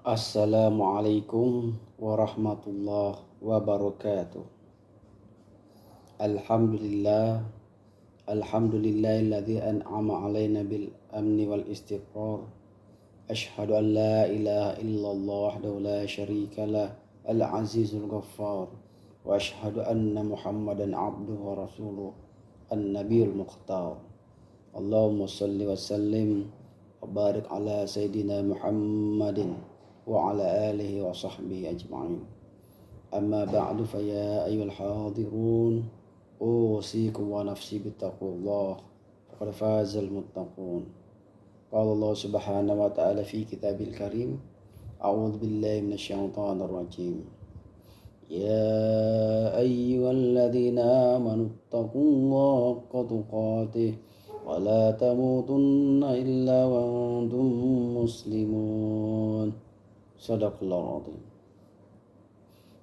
Assalamualaikum warahmatullahi wabarakatuh. Alhamdulillah, alhamdulillahilladzi an'ama alaina bil amni wal istiqrar. Ashhadu an la ilaha illallah wahdahu la syarika lah, al azizul ghaffar. Wa ashhadu anna Muhammadan abduhu wa rasuluh, an nabiyul mukhtar. Allahumma salli wa sallim wa barik ala sayyidina Muhammadin wa ala alihi wa sahbihi ajma'in. Amma ba'du fa ya ayyuhal hadirun usikum wa nafsi bittaqullah faqad fazal muttaqun. Qala Allah subhanahu wa ta'ala fi kitabil karim, a'udzu billahi minasyaitonir rajim. Ya ayyuhalladzina amanu taqullaha haqqa tuqatih wa la tamutunna illa wa antum muslimun. Sadaqallahul azim.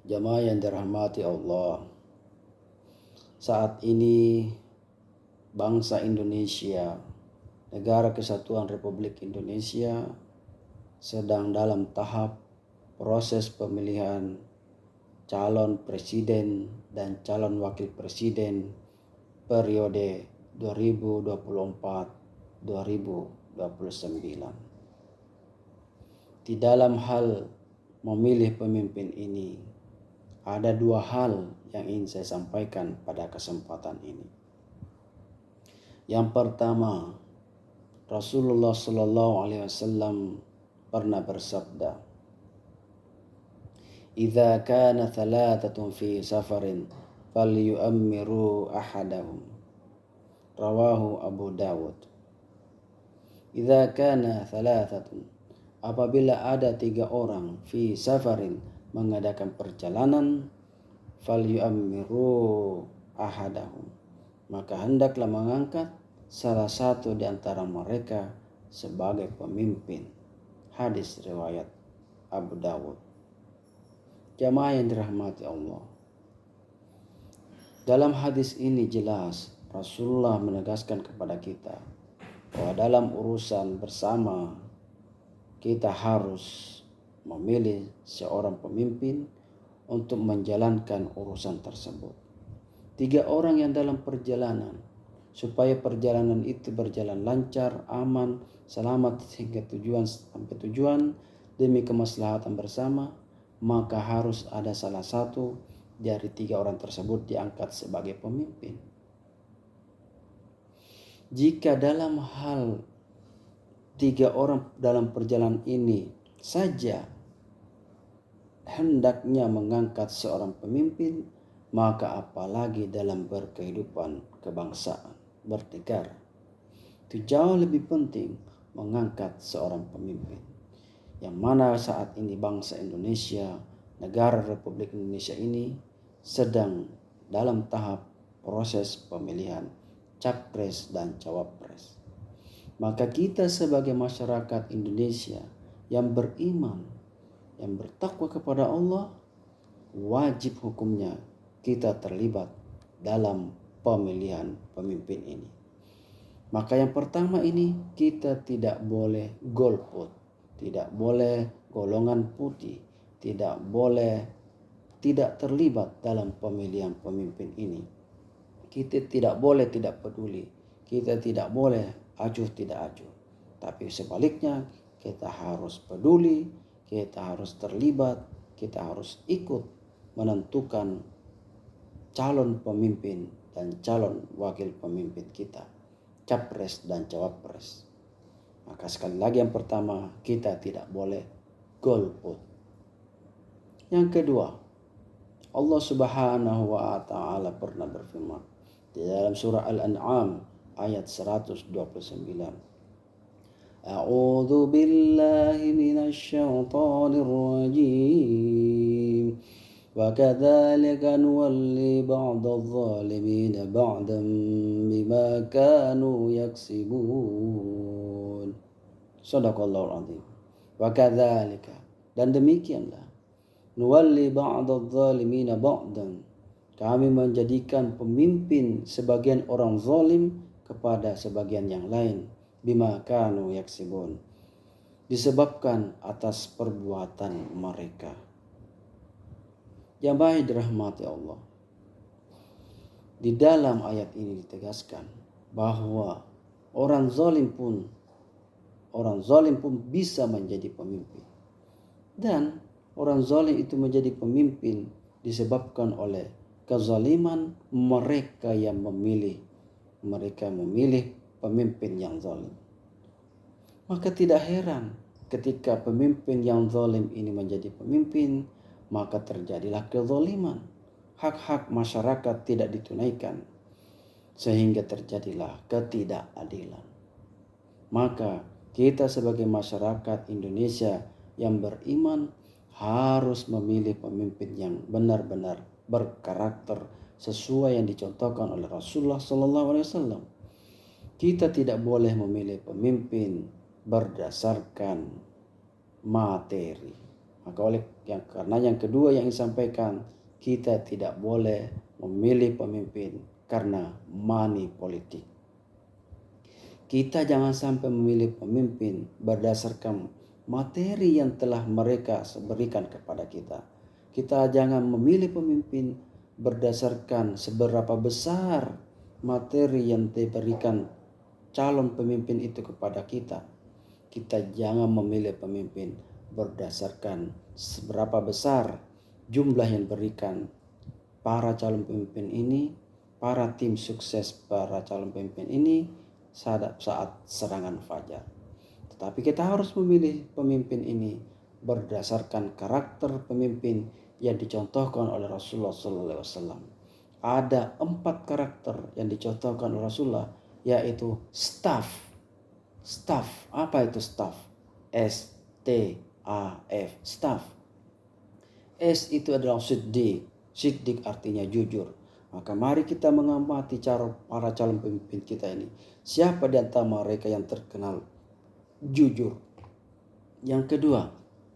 Jamaah yang dirahmati Allah, saat ini bangsa Indonesia, Negara Kesatuan Republik Indonesia sedang dalam tahap proses pemilihan calon presiden dan calon wakil presiden periode 2024-2029. Di dalam hal memilih pemimpin ini, ada dua hal yang ingin saya sampaikan pada kesempatan ini. Yang pertama, Rasulullah Sallallahu Alaihi Wasallam pernah bersabda, "Idza kana thalathatun fi safarin, falyu'ammiru ahadahum." Rawahu Abu Dawud. Idza kana thalathatun, apabila ada 3 orang fi safarin, mengadakan perjalanan, falyu'ammiru ahadahum, maka hendaklah mengangkat salah satu di antara mereka sebagai pemimpin. Hadis riwayat Abu Dawud. Jamaah yang dirahmati Allah, dalam hadis ini jelas Rasulullah menegaskan kepada kita bahwa dalam urusan bersama kita harus memilih seorang pemimpin untuk menjalankan urusan tersebut. 3 orang yang dalam perjalanan, supaya perjalanan itu berjalan lancar, aman, selamat hingga sampai tujuan demi kemaslahatan bersama, maka harus ada salah satu dari 3 orang tersebut diangkat sebagai pemimpin. Jika dalam hal 3 orang dalam perjalanan ini saja hendaknya mengangkat seorang pemimpin, maka apalagi dalam berkehidupan kebangsaan, bernegara. Itu jauh lebih penting mengangkat seorang pemimpin. Yang mana saat ini bangsa Indonesia, negara Republik Indonesia ini sedang dalam tahap proses pemilihan capres dan cawapres. Maka kita sebagai masyarakat Indonesia yang beriman, yang bertakwa kepada Allah, wajib hukumnya kita terlibat dalam pemilihan pemimpin ini. Maka yang pertama ini, kita tidak boleh golput, tidak boleh golongan putih, tidak boleh tidak terlibat dalam pemilihan pemimpin ini. Kita tidak boleh tidak peduli, kita tidak boleh acuh tidak acuh. Tapi sebaliknya, kita harus peduli, kita harus terlibat, kita harus ikut menentukan calon pemimpin dan calon wakil pemimpin kita, capres dan cawapres. Maka sekali lagi yang pertama, kita tidak boleh golput. Yang kedua, Allah Subhanahu wa ta'ala pernah berfirman di dalam surah Al-An'am ayat 129. A'udzu billahi minasy syaithanir rajim. Wa kadzalika nuwalli ba'dadh dhalimin ba'dan bima kanu yaksibun. Shadaqallahul azim. Wa kadzalika, dan demikianlah, nuwalli ba'dadh dhalimin ba'dan, kami menjadikan pemimpin sebagian orang zalim kepada sebagian yang lain, bima kanu yaksibun, disebabkan atas perbuatan mereka. Jamaah dirahmati Allah. Di dalam ayat ini ditegaskan bahwa orang zalim pun bisa menjadi pemimpin. Dan orang zalim itu menjadi pemimpin disebabkan oleh kezaliman mereka yang memilih. Mereka memilih pemimpin yang zalim. Maka tidak heran ketika pemimpin yang zalim ini menjadi pemimpin, maka terjadilah kezaliman. Hak-hak masyarakat tidak ditunaikan, sehingga terjadilah ketidakadilan. Maka kita sebagai masyarakat Indonesia yang beriman harus memilih pemimpin yang benar-benar berkarakter sesuai yang dicontohkan oleh Rasulullah SAW. Kita tidak boleh memilih pemimpin berdasarkan materi. Maka karena yang kedua yang disampaikan, kita tidak boleh memilih pemimpin karena money politik. Kita jangan sampai memilih pemimpin berdasarkan materi yang telah mereka berikan kepada kita. Kita jangan memilih pemimpin berdasarkan seberapa besar materi yang diberikan calon pemimpin itu kepada kita. Kita jangan memilih pemimpin berdasarkan seberapa besar jumlah yang diberikan para calon pemimpin ini, para tim sukses para calon pemimpin ini saat serangan fajar. Tetapi kita harus memilih pemimpin ini berdasarkan karakter pemimpin yang dicontohkan oleh Rasulullah SAW. Ada 4 karakter yang dicontohkan oleh Rasulullah, yaitu staff. Staff, apa itu staff? S-T-A-F, staff. S itu adalah siddiq. Siddiq artinya jujur. Maka mari kita mengamati cara para calon pemimpin kita ini. Siapa di antara mereka yang terkenal jujur? Yang kedua,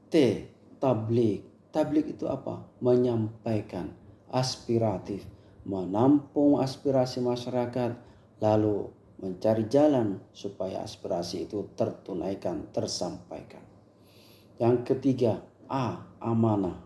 T, tabligh. Tabligh itu apa? Menyampaikan aspiratif, menampung aspirasi masyarakat, lalu mencari jalan supaya aspirasi itu tertunaikan, tersampaikan. Yang ketiga, A, amanah.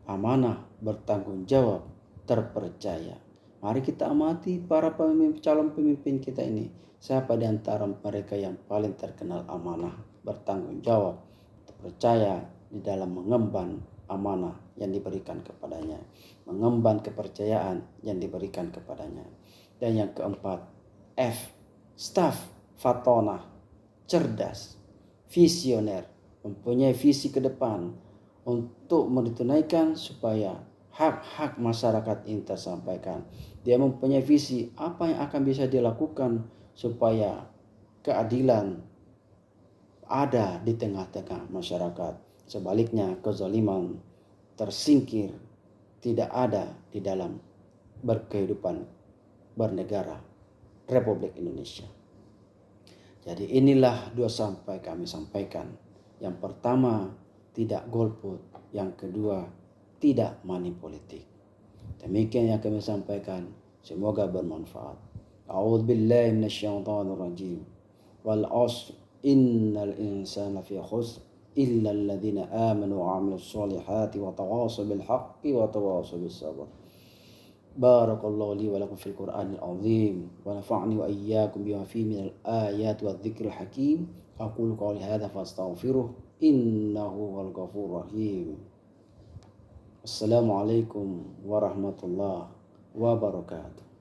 Amanah, bertanggung jawab, terpercaya. Mari kita amati para calon pemimpin kita ini. Siapa di antara mereka yang paling terkenal amanah, bertanggung jawab, terpercaya di dalam mengemban amanah yang diberikan kepadanya, mengemban kepercayaan yang diberikan kepadanya. Dan yang keempat, F, staff, fatonah, cerdas, visioner, mempunyai visi ke depan untuk menunaikan supaya hak-hak masyarakat ini tersampaikan. Dia mempunyai visi apa yang akan bisa dilakukan supaya keadilan ada di tengah-tengah masyarakat. Sebaliknya kezaliman tersingkir, tidak ada di dalam berkehidupan bernegara Republik Indonesia. Jadi inilah 2 sampai kami sampaikan. Yang pertama, tidak golput. Yang kedua, tidak money politik. Demikian yang kami sampaikan. Semoga bermanfaat. A'udzubillahi minasyaitonir rajim. Wal 'ashr innal insana fi khusr illa alladziina aamanu wa 'amilus shalihati wa tawashaw bil haqqi wa tawashaw bis sabr. Barakallahu li wa lakum fil Qur'anil azim wa nafa'ni wa iyyakum bima fihi minal ayati wadh-dhikril hakim. Aqulu qawli hadza fastaghfiruh innahu wal ghafurur rahim. Assalamualaikum warahmatullahi wabarakatuh.